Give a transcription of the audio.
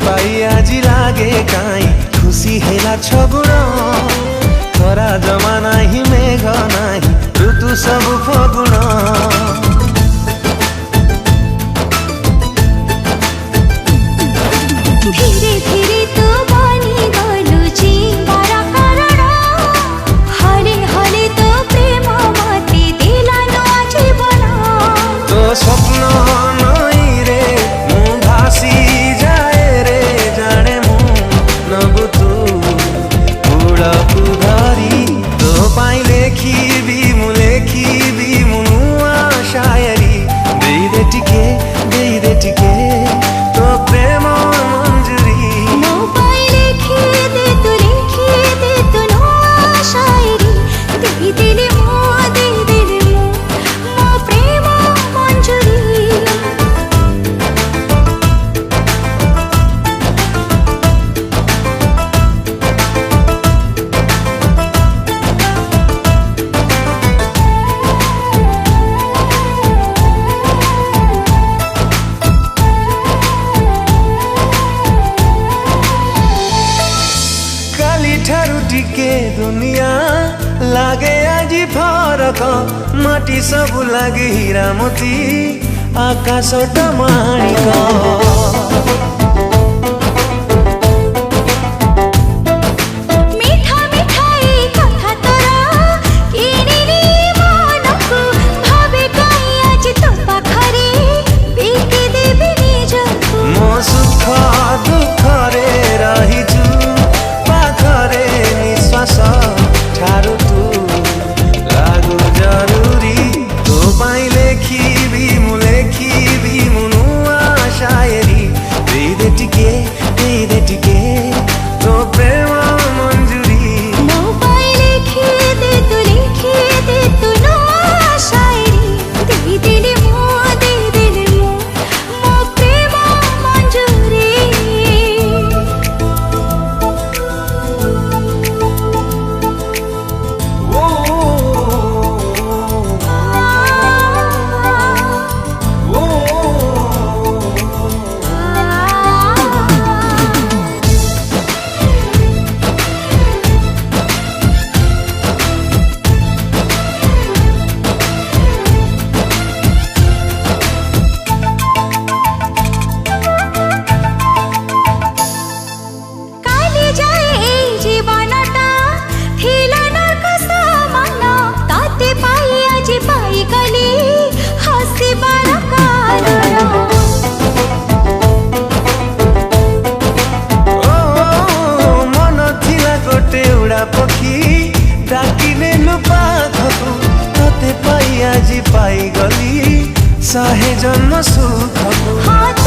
पाई आज लागे काई खुशी हेला छगुण खरा जमा नाही मेघ नाही ऋतु सब फगुण धीरे धीरे तो बनी गलुची बारा कारण हले हले तो प्रेम मते दिलानो जीवन तो स्वप्न नई रे मु भासी जाए रे जाने मु नबु तू उड़ाकु धरी तो पाई लेखी भी मु नुआ शायरी दे दे टिके तो प्रेम टिके दुनिया लागे आज फरक माटी सब लागे हीरा मोती आकाश टमाणिक पखी डाकिले पाखकु तोते पाई आज पाई गली साहे जन्म सुखकु।